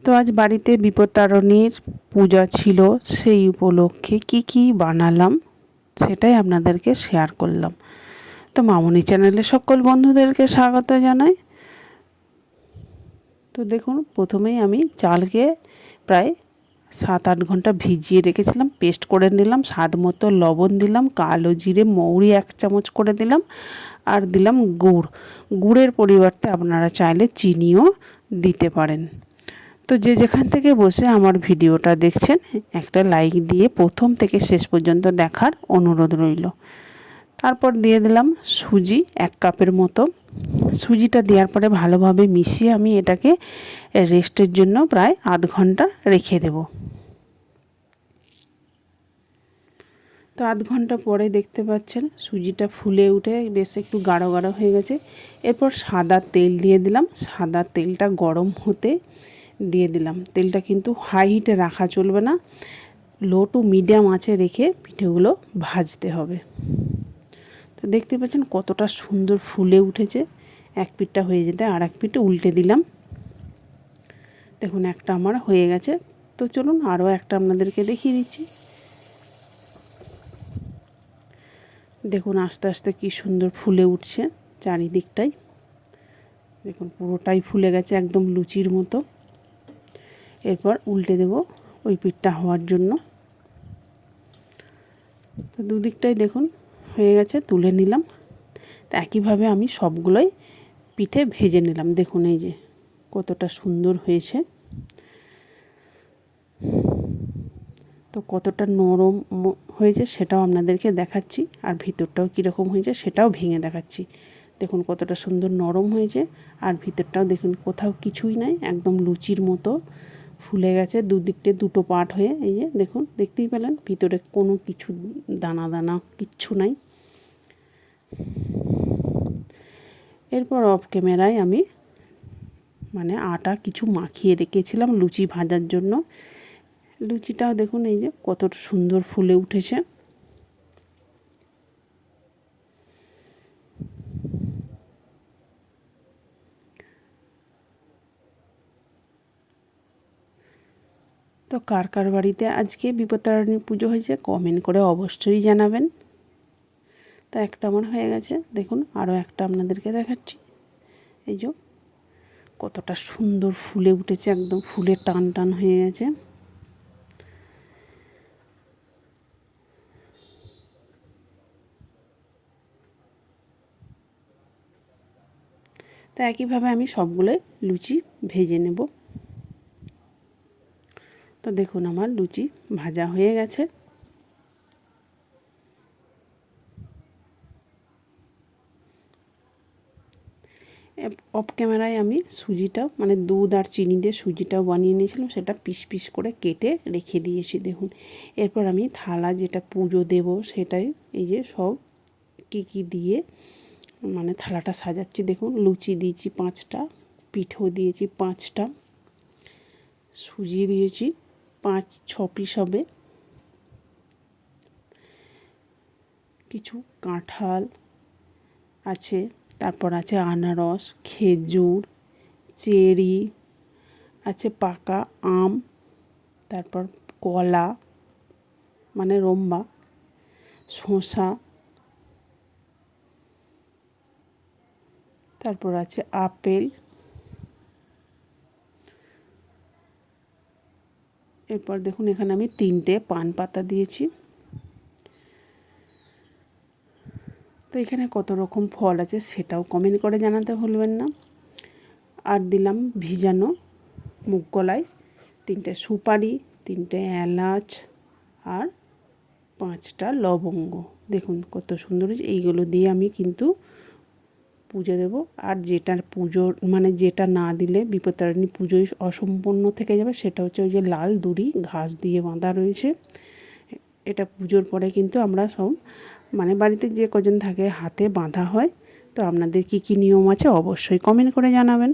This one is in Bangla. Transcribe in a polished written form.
তো আজ বাড়িতে বিপত্তারিণীর পূজা ছিল, সেই উপলক্ষে কি বানালাম সেটাই আপনাদেরকে শেয়ার করলাম। তো মামনি চ্যানেলে সকল বন্ধুদেরকে স্বাগত জানাই। তো দেখুন, প্রথমেই আমি চালকে প্রায় 7-8 ঘন্টা ভিজিয়ে রেখেছিলাম, পেস্ট করে নিলাম, স্বাদ মতো লবণ দিলাম, কালো জিরে মৌরি 1 চামচ করে দিলাম, আর দিলাম গুড়ের পরিবর্তে আপনারা চাইলে চিনিও দিতে পারেন। তো যে যেখান থেকে বসে আমার ভিডিওটা দেখছেন, একটা লাইক দিয়ে প্রথম থেকে শেষ পর্যন্ত দেখার অনুরোধ রইল। তারপর দিয়ে দিলাম সুজি 1 কাপের মতো। সুজিটা দেওয়ার পরে ভালোভাবে মিশিয়ে আমি এটাকে রেস্টের জন্য প্রায় আধ ঘন্টা রেখে দেব। তো আধ ঘন্টা পরে দেখতে পাচ্ছেন সুজিটা ফুলে উঠে বেশ একটু গাঢ় গাঢ় হয়ে গেছে। এরপর সাদা তেল দিয়ে দিলাম। সাদা তেলটা গরম হতে দিয়ে দিলাম। তেলটা কিন্তু হাই হিটে রাখা চলবে না, লো টু মিডিয়াম আঁচে রেখে পিঠেগুলো ভাজতে হবে। তো দেখতে পাচ্ছেন কতটা সুন্দর ফুলে উঠেছে। এক পিঠটা হয়ে যেতে আর এক পিঠে উল্টে দিলাম। দেখুন একটা আমার হয়ে গেছে। তো চলুন আরও একটা আপনাদেরকে দেখিয়ে দিচ্ছি। দেখুন আস্তে আস্তে কি সুন্দর ফুলে উঠছে চারিদিকটাই। দেখুন পুরোটাই ফুলে গেছে একদম লুচির মতো। এরপর উল্টে দেব ওই পিঠটা হওয়ার জন্য। তো দুদিকটাই দেখুন হয়ে গেছে, তুলে নিলাম। তো একইভাবে আমি সবগুলোই পিঠে ভেজে নিলাম। দেখুন এই যে কতটা সুন্দর হয়েছে। তো কতটা নরম হয়েছে সেটাও আপনাদেরকে দেখাচ্ছি, আর ভিতরটাও কীরকম হয়েছে সেটাও ভেঙে দেখাচ্ছি। দেখুন কতটা সুন্দর নরম হয়েছে, আর ভিতরটাও দেখুন কোথাও কিছুই নাই, একদম লুচির মতো ফুলে গেছে দুদিকটে দুটো পার্ট হয়ে। এই যে দেখুন, দেখতেই পেলেন ভিতরে কোনো কিছু দানা দানা কিচ্ছু নাই। এরপর অফ ক্যামেরায় আমি আটা কিছু মাখিয়ে রেখেছিলাম লুচি ভাজার জন্য। লুচিটাও দেখুন এই যে কতটা সুন্দর ফুলে উঠেছে। তো কার কার বাড়িতে আজকে বিপত্তারিণী পুজো হয়েছে কমেন্ট করে অবশ্যই জানাবেন। তো একটা আমার হয়ে গেছে, দেখুন আরও একটা আপনাদেরকে দেখাচ্ছি। এই যে কতটা সুন্দর ফুলে উঠেছে, একদম ফুলে টান টান হয়ে গেছে। তো একইভাবে আমি সবগুলোই লুচি ভেজে নেব। তো দেখুন আমার লুচি ভাজা হয়ে গেছে। অফ ক্যামেরায় আমি সুজিটাও দুধ আর চিনি দিয়ে সুজিটাও বানিয়ে নিয়েছিলাম, সেটা পিস পিস করে কেটে রেখে দিয়েছি। দেখুন এরপর আমি থালা যেটা পুজো দেব সেটাই এই যে সব কি দিয়ে থালাটা সাজাচ্ছি। দেখুন লুচি দিয়েছি 5টা, পিঠেও দিয়েছি 5টা, সুজি দিয়েছি 5-6 পিস হবে, কিছু কাঁঠাল আছে, তারপর আছে আনারস, খেজুর, চেরি আছে, পাকা আম, তারপর কলা রম্বা, শসা, তারপর আছে আপেল। এরপর দেখুন এখানে আমি 3টে পান পাতা দিয়েছি। তো এখানে কত রকম ফল আছে সেটাও কমেন্ট করে জানাতে ভুলবেন না। আর দিলাম ভিজানো মুগ কলাই, 3টে সুপারি, 3টে এলাচ আর 5টা লবঙ্গ। দেখুন কত সুন্দর হয়েছে। এইগুলো দিয়ে আমি কিন্তু পুজো দেব। আর যেটার পুজো যেটা না দিলে বিপত্তারিণী পুজোই অসম্পূর্ণ থেকে যাবে সেটা হচ্ছে ওই যে লাল দড়ি ঘাস দিয়ে বাঁধা রয়েছে। এটা পুজোর পরে কিন্তু আমরা সব বাড়িতে যে কজন থাকে হাতে বাঁধা হয়। তো আপনাদের কি নিয়ম আছে অবশ্যই কমেন্ট করে জানাবেন।